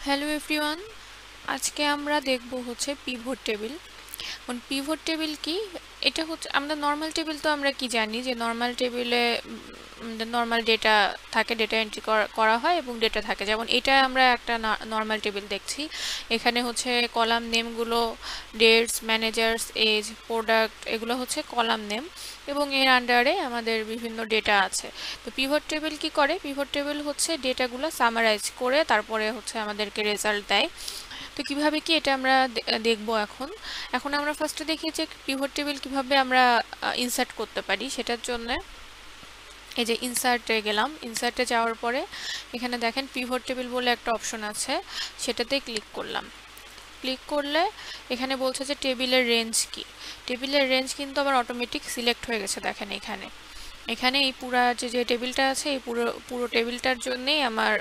Hello everyone, আজকে আমরা দেখব হচ্ছে পিভট টেবিল। এখন পিভট টেবিল কি? এটা হচ্ছে আমরা নর্মাল টেবিল, তো আমরা কি জানি যে নর্মাল টেবিলে নর্মাল ডেটা থাকে, ডেটা এন্ট্রি করা হয় এবং ডেটা থাকে। যেমন এটা আমরা একটা নর্মাল টেবিল দেখছি। এখানে হচ্ছে কলাম নেমগুলো ডেটস, ম্যানেজার্স, এজ, প্রোডাক্ট, এগুলো হচ্ছে কলাম নেম এবং এর আন্ডারে আমাদের বিভিন্ন ডেটা আছে। তো পিভট টেবিল কি করে? পিভট টেবিল হচ্ছে ডেটাগুলো সামারাইজ করে তারপরে হচ্ছে আমাদেরকে রেজাল্ট দেয়। তো কিভাবে কি এটা আমরা দেখব এখন। এখন আমরা ফার্স্টে দেখি যে পিভট টেবিল কিভাবে আমরা ইনসার্ট করতে পারি। সেটার জন্য এই যে ইনসার্টে গেলাম। ইনসার্টে যাওয়ার পরে এখানে দেখেন পিভট টেবিল বলে একটা অপশন আছে, সেটাতে ক্লিক করলাম। ক্লিক করলে এখানে বলছে যে টেবিলের রেঞ্জ কি। টেবিলের রেঞ্জ কিন্তু আবার অটোমেটিক সিলেক্ট হয়ে গেছে। দেখেন এখানে এখানে এই পুরা যে টেবিলটা আছে, এই পুরো টেবিলটার জন্যই আমার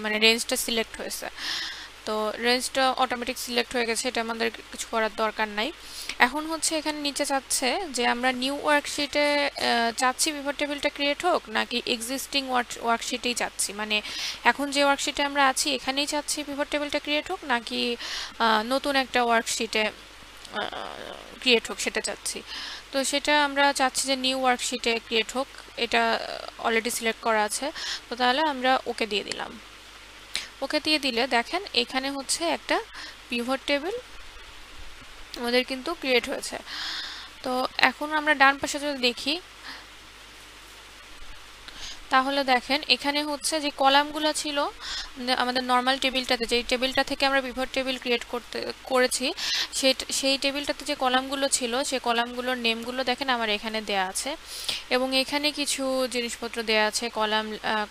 মানে রেঞ্জটা সিলেক্ট হয়েছে। তো রেঞ্জটা অটোমেটিক সিলেক্ট হয়ে গেছে, এটা আমাদের কিছু করার দরকার নাই। এখন হচ্ছে এখানে নিচে চাচ্ছে যে আমরা নিউ ওয়ার্কশিটে চাচ্ছি পিভট টেবিলটা ক্রিয়েট হোক, নাকি এক্সিস্টিং ওয়ার্কশিটেই চাচ্ছি, মানে এখন যে ওয়ার্কশিটে আমরা আছি এখানেই চাচ্ছি পিভট টেবিলটা ক্রিয়েট হোক, নাকি নতুন একটা ওয়ার্কশিটে ক্রিয়েট হোক সেটা চাচ্ছি। তো সেটা আমরা চাচ্ছি যে নিউ ওয়ার্কশিটে ক্রিয়েট হোক, এটা অলরেডি সিলেক্ট করা আছে। তো তাহলে আমরা ওকে দিয়ে দিলাম। ওকে দিয়ে দিলে দেখেন এখানে হচ্ছে একটা পিভট টেবিল আমাদের কিন্তু ক্রিয়েট হয়েছে। তো এখন আমরা ডান পাশে যদি দেখি, তাহলে দেখেন এখানে হচ্ছে যে কলামগুলো ছিল আমাদের নর্মাল টেবিলটাতে, যেই টেবিলটা থেকে আমরা পিভট টেবিল ক্রিয়েট করেছি, সেই টেবিলটাতে যে কলামগুলো ছিল সেই কলামগুলোর নেমগুলো দেখেন আমার এখানে দেয়া আছে এবং এখানে কিছু জিনিসপত্র দেয়া আছে,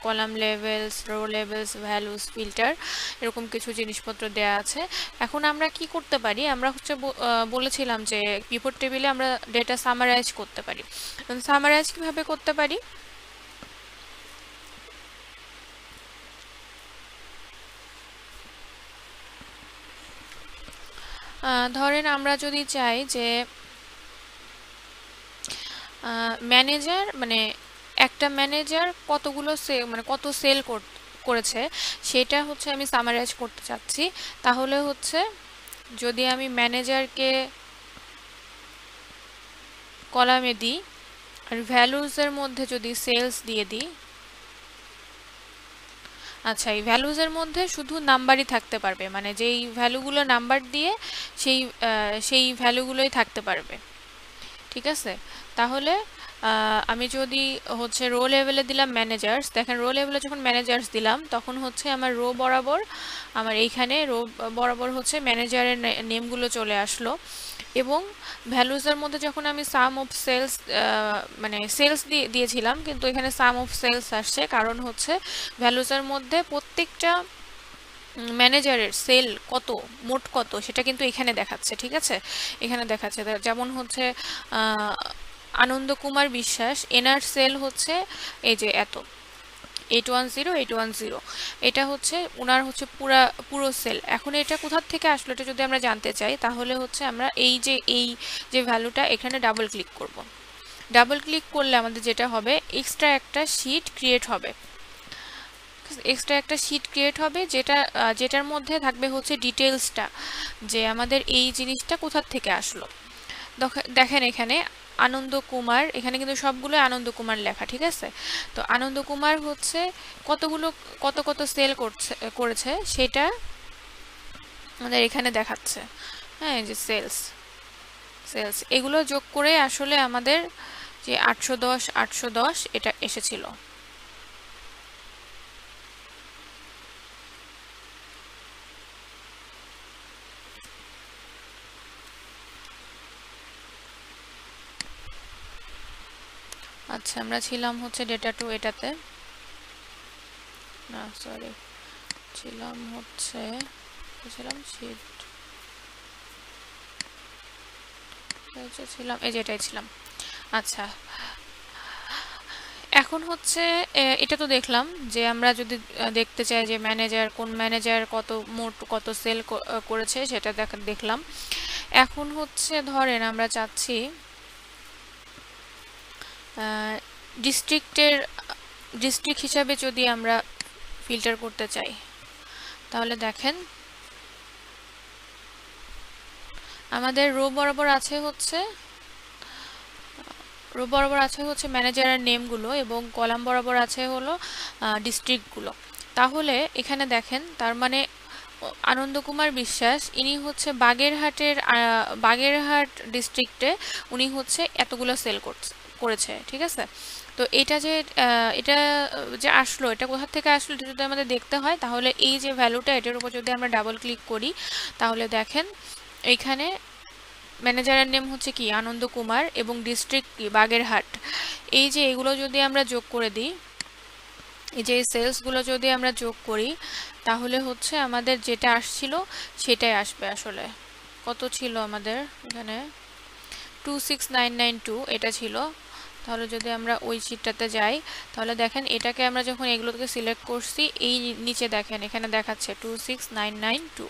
column levels, row levels, values, filter, এরকম কিছু জিনিসপত্র দেয়া আছে। এখন আমরা কি করতে পারি, আমরা হচ্ছে বলেছিলাম যে পিভট টেবিলে আমরা ডেটা সামারাইজ করতে পারি। সামারাইজ কিভাবে করতে পারি? ধরেন আমরা যদি চাই যে ম্যানেজার, মানে একটা ম্যানেজার কতগুলো মানে কত সেল করেছে সেটা হচ্ছে আমি সামারাইজ করতে চাচ্ছি। তাহলে হচ্ছে যদি আমি ম্যানেজারকে কলামে দিই আর ভ্যালুজের মধ্যে যদি সেলস দিয়ে দিই, আচ্ছা এই ভ্যালুজের মধ্যে শুধু নাম্বারই থাকতে পারবে, মানে যেই ভ্যালুগুলো নাম্বার দিয়ে সেই ভ্যালুগুলোই থাকতে পারবে। ঠিক আছে, তাহলে আমি যদি হচ্ছে রো লেভেলে দিলাম ম্যানেজার্স, দেখেন রো লেভেলে যখন ম্যানেজার্স দিলাম তখন হচ্ছে আমার রো বরাবর, আমার এইখানে রো বরাবর হচ্ছে ম্যানেজারের নেমগুলো চলে আসলো। এবং ভ্যালুজের মধ্যে যখন আমি সাম অফ সেলস, মানে সেলস দিয়েছিলাম কিন্তু এখানে সাম অফ সেলস আসছে, কারণ হচ্ছে ভ্যালুজের মধ্যে প্রত্যেকটা ম্যানেজারের সেল কত, মোট কত, সেটা কিন্তু এখানে দেখাচ্ছে। ঠিক আছে, এখানে দেখাচ্ছে। যেমন হচ্ছে আনন্দ কুমার বিশ্বাস, এনার সেল হচ্ছে এই যে এত 810 এটা হচ্ছে ওনার হচ্ছে পুরো সেল। এখন এটা কোথা থেকে আসলো এটা যদি আমরা জানতে চাই, তাহলে হচ্ছে আমরা এই যে ভ্যালুটা এখানে ডাবল ক্লিক করব। ডাবল ক্লিক করলে আমাদের যেটা হবে, এক্সট্রা একটা শিট ক্রিয়েট হবে। যেটার মধ্যে থাকবে হচ্ছে ডিটেলসটা, যে আমাদের এই জিনিসটা কোথা থেকে আসলো। দেখেন এখানে আনন্দ কুমার, এখানে কিন্তু সবগুলো আনন্দ কুমার লেখা। ঠিক আছে, তো আনন্দ কুমার হচ্ছে কত কত সেল করেছে সেটা আমাদের এখানে দেখাচ্ছে। হ্যাঁ, এই যে সেলস সেলস এগুলো যোগ করে আসলে আমাদের যে 810 এটা এসেছিল। আচ্ছা, আমরা ছিলাম হচ্ছে ডেটা টু এটাতে, না সরি, ছিলাম হচ্ছে শিট, ছিলাম এই যে এটাই ছিলাম। আচ্ছা, এখন হচ্ছে এটা তো দেখলাম যে আমরা যদি দেখতে চাই যে কোন ম্যানেজার মোট কত সেল করেছে সেটা দেখলাম। এখন হচ্ছে ধরেন আমরা চাচ্ছি ডিস্ট্রিক্ট হিসাবে যদি আমরা ফিল্টার করতে চাই, তাহলে দেখেন আমাদের রো বরাবর আছে হচ্ছে ম্যানেজারের নেমগুলো এবং কলাম বরাবর আছে হলো ডিস্ট্রিক্টগুলো। তাহলে এখানে দেখেন, তার মানে আনন্দকুমার বিশ্বাস ইনি হচ্ছে বাগেরহাট ডিস্ট্রিক্টে উনি হচ্ছে এতগুলো সেল করেছে, ঠিক আছে। তো এটা যে আসলো, এটা কোথা থেকে আসলো এটা যদি আমাদের দেখতে হয়, তাহলে এই যে ভ্যালুটা, এটার উপর যদি আমরা ডাবল ক্লিক করি, তাহলে দেখেন এইখানে ম্যানেজারের নেম হচ্ছে কি আনন্দ কুমার এবং ডিস্ট্রিক্ট কি বাগেরহাট। এই যে এগুলো যদি আমরা যোগ করে দিই, এই যে সেলসগুলো যদি আমরা যোগ করি, তাহলে হচ্ছে আমাদের যেটা আসছিল সেটাই আসবে। আসলে কত ছিল আমাদের এখানে, 26992 এটা ছিল। তাহলে যদি আমরা ওই শিটটাতে যাই, তাহলে দেখেন এটাকে আমরা যখন এগুলোকে সিলেক্ট করছি, এই নিচে দেখেন এখানে দেখাচ্ছে 26992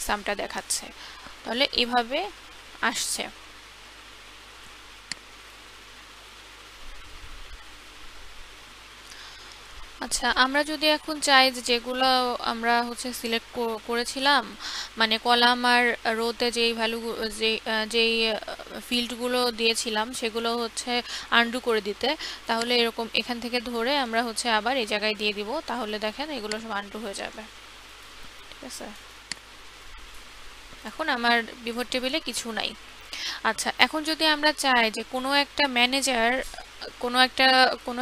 সামটা দেখাচ্ছে। তাহলে এভাবে আসছে। আচ্ছা, আমরা যদি এখন চাই যে যেগুলো আমরা হচ্ছে সিলেক্ট করেছিলাম, মানে কলাম আর রোতে যেই যেই ফিল্ডগুলো দিয়েছিলাম সেগুলো হচ্ছে আনডু করে দিতে, তাহলে এরকম এখান থেকে ধরে আমরা হচ্ছে আবার এই জায়গায় দিয়ে দিব, তাহলে দেখেন এগুলো সব আনডু হয়ে যাবে, ঠিক আছে। এখন আমার পিভট টেবিলে কিছু নাই। আচ্ছা, এখন যদি আমরা চাই যে কোনো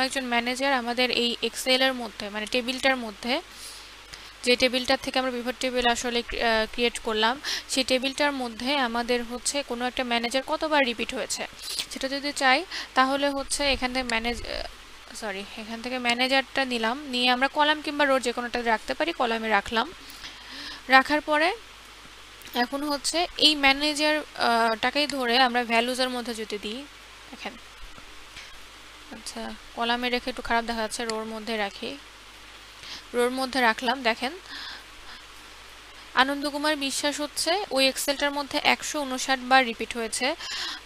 একজন ম্যানেজার আমাদের এই এক্সেল এর মধ্যে, মানে টেবিলটার মধ্যে, যে টেবিলটার থেকে আমরা পিভট টেবিল আসলে ক্রিয়েট করলাম, সেই টেবিলটার মধ্যে আমাদের হচ্ছে কোনো একটা ম্যানেজার কতবার রিপিট হয়েছে সেটা যদি চাই, তাহলে হচ্ছে এখান থেকে ম্যানেজারটা নিলাম, নিয়ে আমরা কলাম কিংবা রো যে কোনোটা রাখতে পারি, কলামে রাখলাম। রাখার পরে এখন হচ্ছে এই ম্যানেজারটাকেই ধরে আমরা ভ্যালুজের মধ্যে যদি দিই, দেখেন, আচ্ছা কলামে রেখে একটু খারাপ দেখা যাচ্ছে, রোর মধ্যে রাখি, রোর মধ্যে রাখলাম। দেখেন আনন্দকুমার বিশ্বাস হচ্ছে ওই এক্সেলটার মধ্যে 159 বার রিপিট হয়েছে।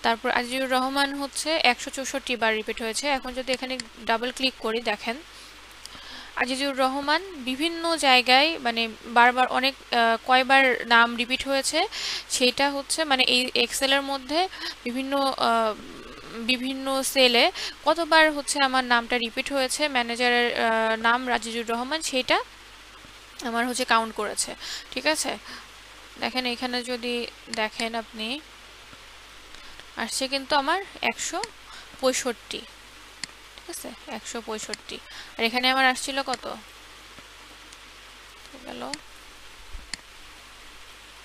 তারপর আজিজুর রহমান হচ্ছে 164 বার রিপিট হয়েছে। এখন যদি এখানে ডাবল ক্লিক করি, দেখেন আজিজুর রহমান বিভিন্ন জায়গায়, মানে বারবার কয়বার নাম রিপিট হয়েছে সেটা হচ্ছে, মানে এই এক্সেলের মধ্যে বিভিন্ন সেলে কতবার হচ্ছে আমার নামটা রিপিট হয়েছে, ম্যানেজারের নাম আজিজুর রহমান, সেটা আমার হচ্ছে কাউন্ট করেছে, ঠিক আছে। দেখেন এখানে যদি দেখেন আপনি, আসছে কিন্তু আমার 165, ঠিক আছে, 165। আর এখানে আমার আসছিল কত গেল,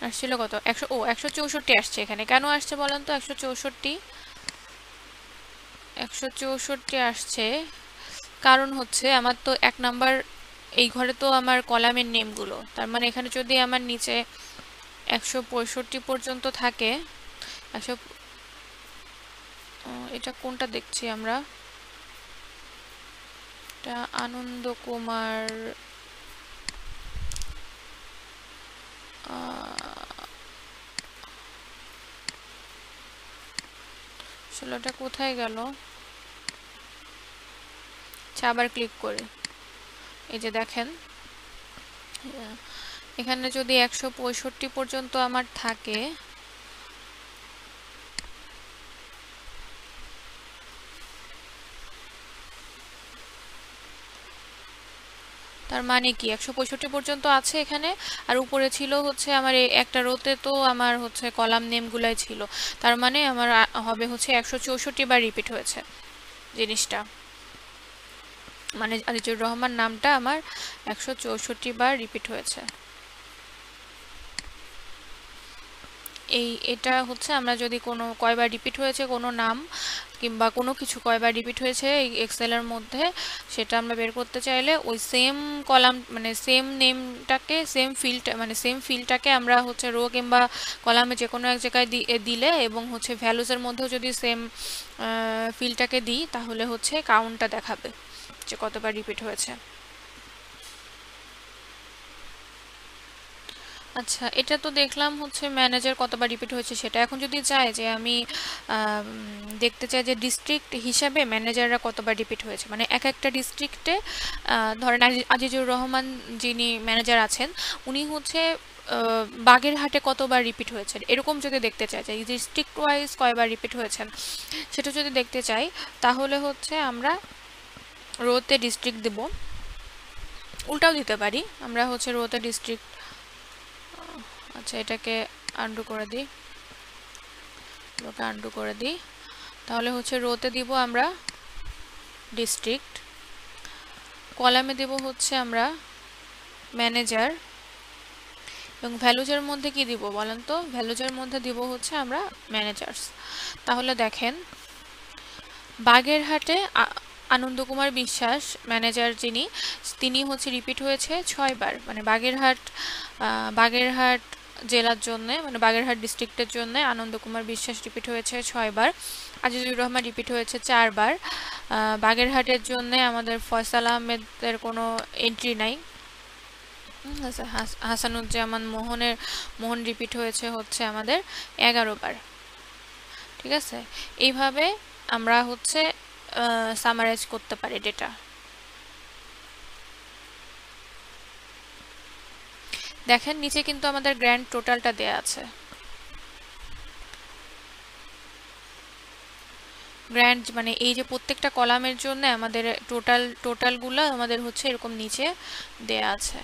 আসছিল কত 164 আসছে। এখানে কেন আসছে বলেন তো 164 আসছে? কারণ হচ্ছে আমার তো 1 নাম্বার এই ঘরে তো আমার কলামের নেমগুলো, তার মানে এখানে যদি আমার নিচে 165 পর্যন্ত থাকে, এটা কোনটা দেখছি আমরা, এটা আনন্দ কুমার, আসলে ওটা কোথায় গেল, আচ্ছা আবার ক্লিক করে, এই যে দেখেন এখানে যদি 165 পর্যন্ত আমার থাকে, তার মানে কি 165 পর্যন্ত আছে এখানে, আর উপরে ছিল হচ্ছে আমার একটা রোতে তো আমার হচ্ছে কলাম নেমগুলাই ছিল, তার মানে আমার হবে হচ্ছে 164 বার রিপিট হয়েছে জিনিসটা, মানে আজিজুর রহমান নামটা আমার 164 বার রিপিট হয়েছে। এটা হচ্ছে আমরা যদি কয়বার রিপিট হয়েছে কোনো নাম কিংবা কোনো কিছু কয়বার রিপিট হয়েছে এই এক্সেলের মধ্যে, সেটা আমরা বের করতে চাইলে ওই সেম কলাম, মানে সেম নেমটাকে, সেম ফিল্ডটাকে আমরা হচ্ছে রো কিংবা কলামে যে কোনো এক জায়গায় দিলে এবং হচ্ছে ভ্যালুজের মধ্যেও যদি সেম ফিল্ডটাকে দিই, তাহলে হচ্ছে কাউন্টটা দেখাবে যে কতবার রিপিট হয়েছে। আচ্ছা, এটা তো দেখলাম হচ্ছে ম্যানেজার কতবার রিপিট হয়েছে সেটা। এখন যদি চাই যে আমি দেখতে চাই যে ডিস্ট্রিক্ট হিসাবে ম্যানেজাররা কতবার রিপিট হয়েছে, মানে এক একটা ডিস্ট্রিক্টে ধরেন আজিজুর রহমান যিনি ম্যানেজার আছেন উনি হচ্ছে বাগেরহাটে কতবার রিপিট হয়েছে এরকম যদি দেখতে চাই যে ডিস্ট্রিক্ট ওয়াইজ কয়বার রিপিট হয়েছেন সেটা যদি দেখতে চাই, তাহলে হচ্ছে আমরা রোতে ডিস্ট্রিক্ট দেব। উল্টাও দিতে পারি, আমরা হচ্ছে রোতে ডিস্ট্রিক্ট, আচ্ছা এটাকে আন্ডু করে দিই, আন্ডু করে দিই। তাহলে হচ্ছে রোতে দিব আমরা ডিস্ট্রিক্ট, কলামে দেব হচ্ছে আমরা ম্যানেজার, এবং ভ্যালুজের মধ্যে কি দিব বলেন তো? ভ্যালুজের মধ্যে দিব হচ্ছে আমরা ম্যানেজার্স। তাহলে দেখেন বাগেরহাটে আনন্দ কুমার বিশ্বাস ম্যানেজার যিনি, তিনি হচ্ছে রিপিট হয়েছে 6 বার, মানে বাগেরহাট জেলার জন্য, মানে বাগেরহাট ডিস্ট্রিক্টের জন্য আনন্দ কুমার বিশ্বাস রিপিট হয়েছে 6 বার। আজিজুর রহমান রিপিট হয়েছে 4 বার। বাগেরহাটের জন্য আমাদের ফয়সাল আহমেদের কোনো এন্ট্রি নাই। হাসানুজ্জামান মোহন রিপিট হয়েছে হচ্ছে আমাদের 11 বার। ঠিক আছে, এইভাবে আমরা হচ্ছে সামারাইজ করতে পারি ডেটা। দেখেন নিচে কিন্তু আমাদের গ্র্যান্ড টোটালটা দেয়া আছে। গ্র্যান্ড মানে এই যে প্রত্যেকটা কলামের জন্য আমাদের টোটালগুলো আমাদের হচ্ছে এরকম নিচে দেয়া আছে।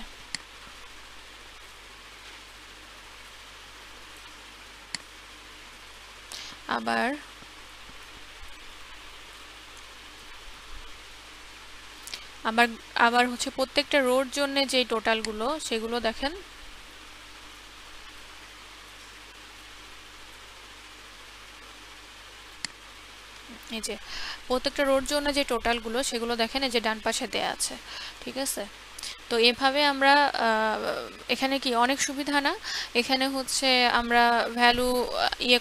আবার আবার আবার হচ্ছে প্রত্যেকটা রোর জন্য যে টোটালগুলো সেগুলো দেখেন এই যে প্রত্যেকটা রোর জন্য যে টোটালগুলো সেগুলো দেখেন এই যে ডান পাশে দেয়া আছে। ঠিক আছে, তো এভাবে আমরা এখানে কি অনেক সুবিধা না, এখানে হচ্ছে আমরা ভ্যালু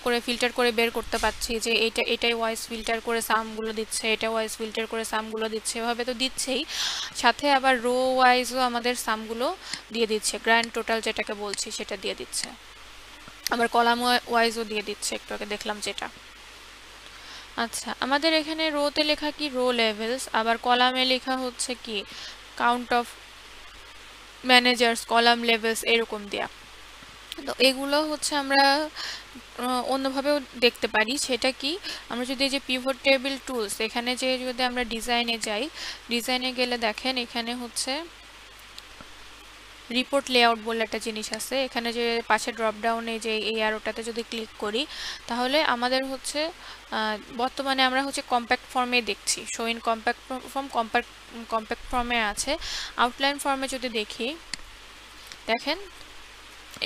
করে ফিল্টার করে বের করতে পারছি যে এটাই ওয়াইজ ফিল্টার করে সামগুলো দিচ্ছে, এটা ওয়াইজ ফিল্টার করে সামগুলো দিচ্ছে, এভাবে তো দিচ্ছেই, সাথে আবার রো ওয়াইজও আমাদের সামগুলো দিয়ে দিচ্ছে, গ্র্যান্ড টোটাল যেটাকে বলছি সেটা দিয়ে দিচ্ছে, আবার কলাম ওয়াইজও দিয়ে দিচ্ছে, একটু আগে দেখলাম যেটা। আচ্ছা, আমাদের এখানে রোতে লেখা কি রো লেভেলস, আবার কলামে লেখা হচ্ছে কি count of managers, column levels এরকম দেয়া। তো এগুলো হচ্ছে আমরা অন্যভাবেও দেখতে পারি। সেটা কি, আমরা যদি এই যে পিভট টেবিল টুলস এখানে যে যদি আমরা ডিজাইনে যাই, ডিজাইনে গেলে দেখেন এখানে হচ্ছে রিপোর্ট লেআউট বলে একটা জিনিস আছে, এখানে যে পাশে ড্রপ ডাউনে যে এই অ্যারোটাতে যদি ক্লিক করি তাহলে আমাদের হচ্ছে বর্তমানে আমরা হচ্ছে কম্প্যাক্ট ফর্মে দেখছি, show in compact form, compact ফর্মে আছে। আউটলাইন ফর্মে যদি দেখি দেখেন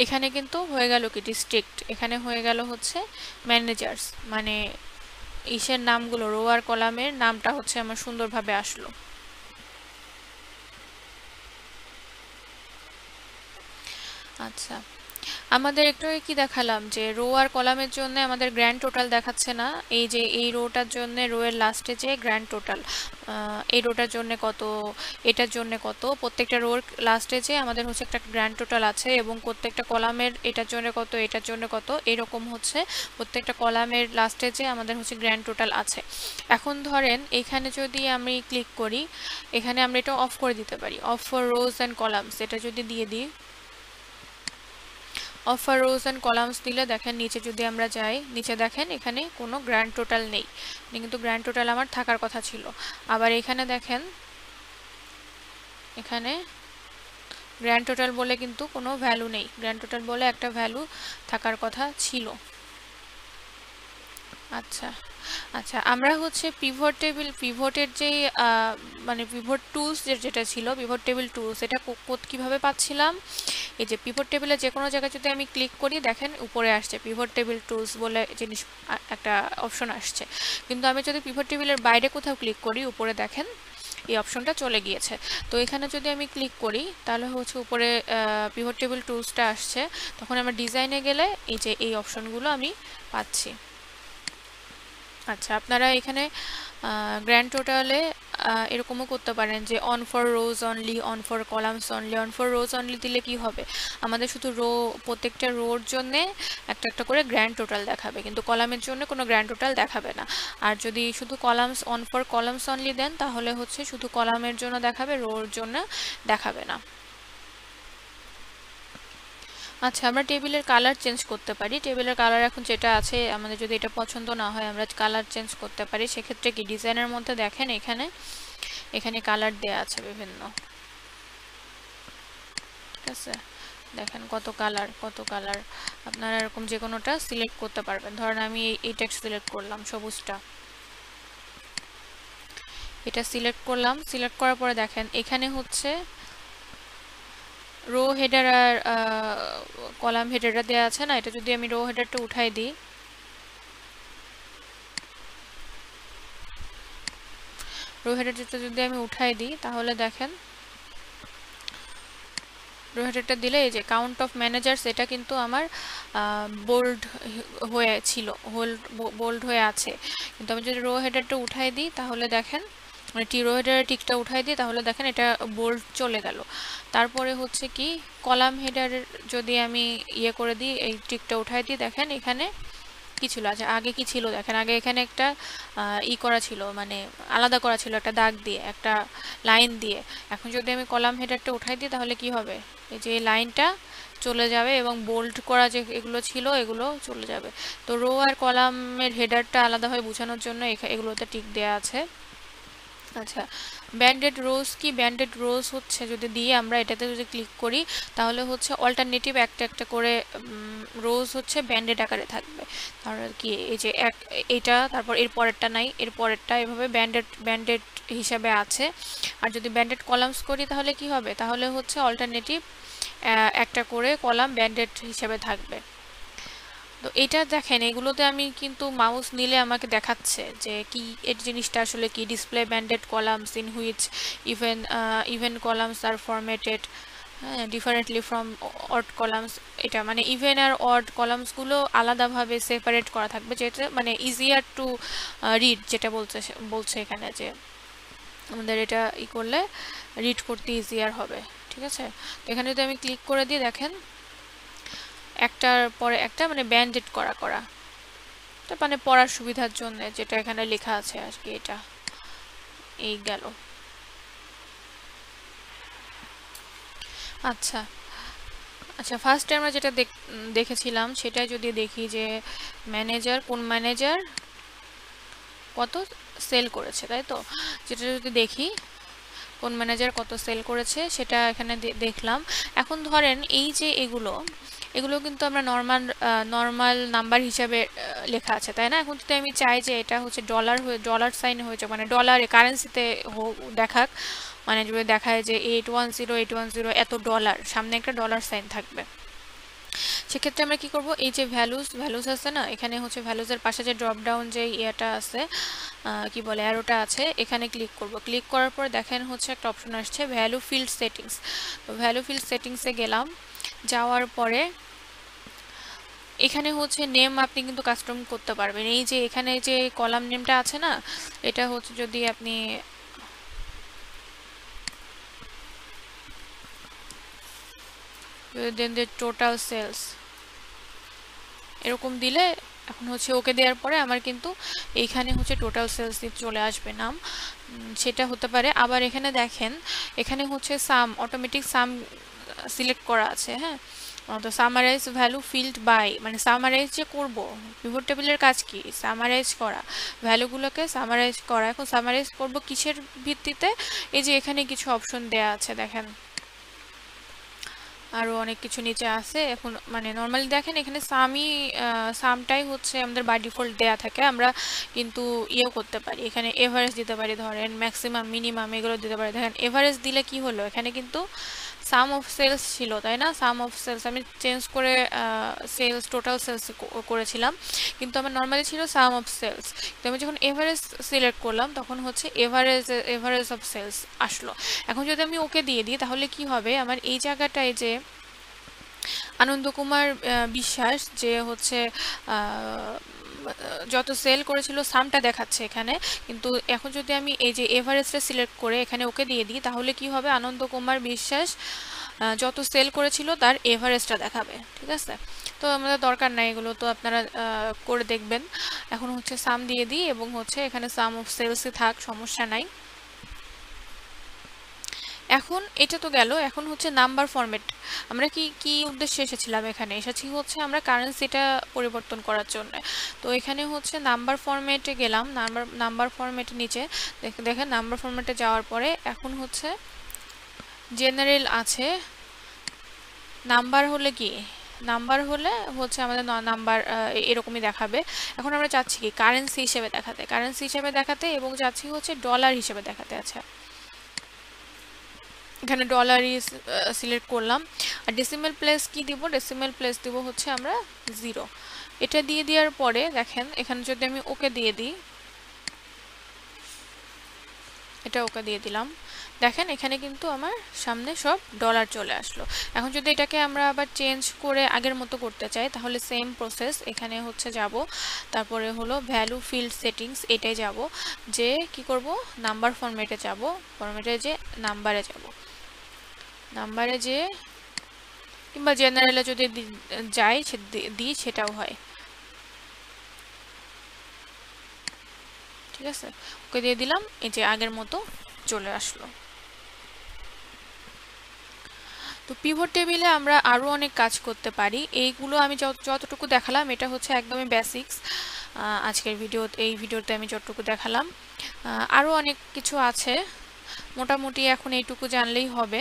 এখানে কিন্তু হয়ে গেল কি ডিস্ট্রিক্ট, এখানে হয়ে গেল হচ্ছে ম্যানেজার্স, মানে ইসের নামগুলো রো আর কলামের নামটা হচ্ছে আমার সুন্দরভাবে আসলো। আচ্ছা, আমাদের একটু কি দেখালাম যে রো আর কলামের জন্য আমাদের গ্র্যান্ড টোটাল দেখাচ্ছে না, এই যে এই রোটার জন্য রো এর লাস্টে যে গ্র্যান্ড টোটাল, এই রোটার জন্য কত, এটার জন্য কত, প্রত্যেকটা রোর লাস্টে যে আমাদের হচ্ছে একটা গ্র্যান্ড টোটাল আছে, এবং প্রত্যেকটা কলামের এটার জন্য কত, এটার জন্য কত, এরকম হচ্ছে প্রত্যেকটা কলামের লাস্টে যে আমাদের হচ্ছে গ্র্যান্ড টোটাল আছে। এখন ধরেন এখানে যদি আমি ক্লিক করি, এখানে আমরা এটা অফ করে দিতে পারি, of for rose and columns, এটা যদি দিয়ে দিই of for rose and columns দিলে দেখেন নিচে যদি আমরা যাই, নিচে দেখেন এখানে কোনো গ্র্যান্ড টোটাল নেই, কিন্তু গ্র্যান্ড টোটাল আমার থাকার কথা ছিল। আবার এখানে দেখেন এখানে গ্র্যান্ড টোটাল বলে কিন্তু কোনো ভ্যালু নেই, গ্র্যান্ড টোটাল বলে একটা ভ্যালু থাকার কথা ছিল। আচ্ছা আচ্ছা, আমরা হচ্ছে পিভটের যে মানে পিভট টুলস যেটা ছিল, পিভট টেবিল টুলস, এটা কিভাবে পাচ্ছিলাম, এই যে পিভট টেবিলে যে কোনো জায়গায় যদি আমি ক্লিক করি দেখেন উপরে আসছে পিভট টেবিল টুলস বলে জিনিস একটা অপশন আসছে, কিন্তু আমি যদি পিভট টেবিলের বাইরে কোথাও ক্লিক করি উপরে দেখেন এই অপশনটা চলে গিয়েছে। তো এখানে যদি আমি ক্লিক করি তাহলে হচ্ছে উপরে পিভট টেবিল টুলসটা আসছে, তখন আমরা ডিজাইনে গেলে এই যে এই অপশনগুলো আমি পাচ্ছি। আচ্ছা, আপনারা এখানে গ্র্যান্ড টোটালে এরকমও করতে পারেন যে on for rose only, on for columns only. On for rose only দিলে কি হবে, আমাদের শুধু প্রত্যেকটা রোর জন্যে একটা একটা করে গ্র্যান্ড টোটাল দেখাবে, কিন্তু কলামের জন্য কোনো গ্র্যান্ড টোটাল দেখাবে না। আর যদি শুধু columns on for columns only then তাহলে হচ্ছে শুধু কলামের জন্য দেখাবে, রোর জন্য দেখাবে না। আচ্ছা, আমরা টেবিলের কালার চেঞ্জ করতে পারি। টেবিলের কালার এখন যেটা আছে, আমাদের যদি এটা পছন্দ না হয় আমরা কালার চেঞ্জ করতে পারি। সেক্ষেত্রে কি, ডিজাইনের মধ্যে দেখেন এখানে এখানে কালার দেয়া আছে বিভিন্ন, ঠিক আছে? দেখেন কত কালার কত কালার, আপনারা এরকম যে কোনোটা সিলেক্ট করতে পারবেন। ধরেন আমি এইটা সিলেক্ট করলাম, সবুজটা, এটা সিলেক্ট করলাম। সিলেক্ট করার পরে দেখেন এখানে হচ্ছে রো হেডার আর কলাম হেডারটা দেওয়া আছে না, এটা যদি আমি রো হেডারটা উঠাই দিই, রো হেডারটা যদি আমি উঠাই দিই তাহলে দেখেন রো হেডারটা দিলে এই যে কাউন্ট অফ ম্যানেজার্স, এটা কিন্তু আমার বোল্ড হয়ে ছিল, বোল্ড হয়ে আছে। কিন্তু আমি যদি রো হেডারটা উঠাই দিই তাহলে দেখেন, মানে রো হেডারের টিকটা উঠাই দিই তাহলে দেখেন এটা বোল্ড চলে গেল। তারপরে হচ্ছে কি, কলাম হেডার যদি আমি ইয়ে করে দিই, এই টিকটা উঠাই দিই, দেখেন এখানে কি ছিল, আচ্ছা আগে কি ছিল দেখেন, আগে এখানে একটা করা ছিল, মানে আলাদা করা ছিল একটা দাগ দিয়ে, একটা লাইন দিয়ে। এখন যদি আমি কলাম হেডারটা উঠাই দিই তাহলে কি হবে, এই যে লাইনটা চলে যাবে এবং বোল্ড করা যে এগুলো ছিল এগুলো চলে যাবে। তো রো আর কলামের হেডারটা আলাদাভাবে বোঝানোর জন্য এগুলোতে টিক দেওয়া আছে। আচ্ছা, ব্যান্ডেড রোজ কি, ব্যান্ডেড রোজ হচ্ছে যদি দিয়ে আমরা এটাতে যদি ক্লিক করি তাহলে হচ্ছে অল্টারনেটিভ একটা একটা করে রোজ হচ্ছে ব্যান্ডেড আকারে থাকবে। তাহলে কি, এই যে এটা, তারপর এর পরেরটা নাই, এর পরেরটা, এভাবে ব্যান্ডেড ব্যান্ডেড হিসাবে আছে। আর যদি ব্যান্ডেড কলামস করি তাহলে কি হবে, তাহলে হচ্ছে অল্টারনেটিভ একটা করে কলাম ব্যান্ডেড হিসাবে থাকবে। তো এটা দেখেন, এগুলোতে আমি কিন্তু মাউস নিলে আমাকে দেখাচ্ছে যে কি এই জিনিসটা আসলে কি, display banded columns in which even columns are formatted differently from odd columns. এটা মানে ইভেন আর অড কলামসগুলো আলাদাভাবে সেপারেট করা থাকবে, যেটা মানে ইজিয়ার টু রিড, যেটা বলছে এখানে যে আমাদের এটা করলে রিড করতে ইজিয়ার হবে, ঠিক আছে? তো এখানে যদি আমি ক্লিক করে দিই দেখেন একটার পরে একটা মানে ব্যান্ডেড করা করা, মানে পড়ার সুবিধার জন্য যেটা এখানে লেখা আছে আজকে, এটা এই গেল। আচ্ছা আচ্ছা, ফার্স্টে আমরা যেটা দেখেছিলাম সেটা যদি দেখি যে ম্যানেজার, কোন ম্যানেজার কত সেল করেছে, তাই তো? যেটা যদি দেখি কোন ম্যানেজার কত সেল করেছে সেটা এখানে দেখলাম। এখন ধরেন এই যে এগুলো কিন্তু আমরা নর্মাল নাম্বার হিসাবে লেখা আছে, তাই না? এখন যদি আমি চাই যে এটা হচ্ছে ডলার সাইন হয়েছে, মানে ডলারে কারেন্সিতে দেখাক, মানে যদি দেখায় যে 810 এত ডলার, সামনে একটা ডলার সাইন থাকবে, সেক্ষেত্রে আমরা কি করব, এই যে ভ্যালুস আছে না, এখানে হচ্ছে ভ্যালুসের পাশে যে ড্রপ ডাউন যে ইয়েটা আছে, কি বলে, অ্যারোটা আছে, এখানে ক্লিক করব। ক্লিক করার পর দেখেন হচ্ছে একটা অপশন আসছে ভ্যালু ফিল্ড সেটিংস। তো ভ্যালু ফিল্ড সেটিংসে গেলাম, যাওয়ার পরে এখানে হচ্ছে নেম আপনি কিন্তু কাস্টম করতে পারবেন। এই যে এখানে যে কলাম নেমটা আছে না, এটা হচ্ছে যদি আপনি দেন টোটাল সেলস এরকম দিলে, এখন হচ্ছে ওকে দেওয়ার পরে আমার কিন্তু এইখানে হচ্ছে টোটাল সেলস চলে আসবে নাম, সেটা হতে পারে। আবার এখানে দেখেন এখানে হচ্ছে সাম, অটোমেটিক সাম সিলেক্ট করা আছে, হ্যাঁ। তো সামারাইজ ভ্যালু ফিল্ড বাই, মানে সামারাইজ যে করব, পিভট টেবিলের কাজ কি, সামারাইজ করা, ভ্যালুগুলোকে সামারাইজ করা। এখন সামারাইজ করব কিসের ভিত্তিতে, এই যে এখানে কিছু অপশন দেয়া আছে দেখেন, আরও অনেক কিছু নিচে আছে। এখন মানে নর্মালি দেখেন এখানে সামটাই হচ্ছে আমাদের বাই ডিফল্ট দেয়া থাকে, আমরা কিন্তু ইয়েও করতে পারি, এখানে এভারেজ দিতে পারি, ধরেন ম্যাক্সিমাম মিনিমাম এগুলো দিতে পারি। দেখেন এভারেজ দিলে কি হলো, এখানে কিন্তু সাম অফ সেলস ছিল, তাই না? সাম অফ সেলস আমি চেঞ্জ করে সেলস টোটাল সেলস করেছিলাম, কিন্তু আমার নর্মালি ছিল সাম অফ সেলস। তো আমি যখন এভারেজ সিলেক্ট করলাম তখন হচ্ছে এভারেজ অফ সেলস আসলো। এখন যদি আমি ওকে দিয়ে দিই তাহলে কি হবে, আমার এই জায়গাটায় যে আনন্দ কুমার বিশ্বাস যে হচ্ছে যত সেল করেছিল সামটা দেখাচ্ছে এখানে, কিন্তু এখন যদি আমি এই যে এভারেস্টে সিলেক্ট করে এখানে ওকে দিয়ে দিই তাহলে কি হবে, আনন্দ কুমার বিশ্বাস যত সেল করেছিল তার এভারেস্টটা দেখাবে। ঠিক আছে, তো আমাদের দরকার নাই এগুলো, তো আপনারা করে দেখবেন। এখন হচ্ছে সাম দিয়ে দিই এবং হচ্ছে এখানে সাম অফ সেলসই থাক, সমস্যা নাই। এখন এটা তো গেল, এখন হচ্ছে নাম্বার ফরম্যাট। আমরা কি কি উদ্দেশ্যে এসেছিলাম, এখানে এসেছি হচ্ছে আমরা কারেন্সিটা পরিবর্তন করার জন্য। তো এখানে হচ্ছে নাম্বার ফরম্যাটে গেলাম, নাম্বার ফরম্যাটের নিচে দেখেন নাম্বার ফরম্যাটে যাওয়ার পরে এখন হচ্ছে জেনারেল আছে। নাম্বার হলে কি, নাম্বার হলে হচ্ছে আমাদের নাম্বার এরকমই দেখাবে। এখন আমরা চাচ্ছি কি কারেন্সি হিসেবে দেখাতে, কারেন্সি হিসেবে দেখাতে এবং চাচ্ছি হচ্ছে ডলার হিসেবে দেখাতে। আচ্ছা, এখানে ডলারই সিলেক্ট করলাম। আর ডেসিমেল প্লেস কি দিব, ডেসিমেল প্লেস দিব হচ্ছে আমরা 0। এটা দিয়ে দেওয়ার পরে দেখেন এখানে যদি আমি ওকে দিয়ে দিই, এটা ওকে দিয়ে দিলাম, দেখেন এখানে কিন্তু আমার সামনে সব ডলার চলে আসলো। এখন যদি এটাকে আমরা আবার চেঞ্জ করে আগের মতো করতে চাই তাহলে সেম প্রসেস, এখানে হচ্ছে যাব, তারপরে হলো ভ্যালু ফিল্ড সেটিংস, এটাই যাব, যে কি করব নাম্বার ফরম্যাটে যাব, ফরম্যাটে যে নাম্বারে যাব, নাম্বারে যে কিংবা জেনারেলে যদি যাই দিই সেটাও হয়। ঠিক আছে, ওকে দিয়ে দিলাম, এই যে আগের মতো চলে আসলো। তো পিভট টেবিলে আমরা আরও অনেক কাজ করতে পারি, এইগুলো আমি যতটুকু দেখালাম এটা হচ্ছে একদমই বেসিক্স। আজকের এই ভিডিওতে আমি যতটুকু দেখালাম, আরও অনেক কিছু আছে, মোটামুটি এখন এইটুকু জানলেই হবে।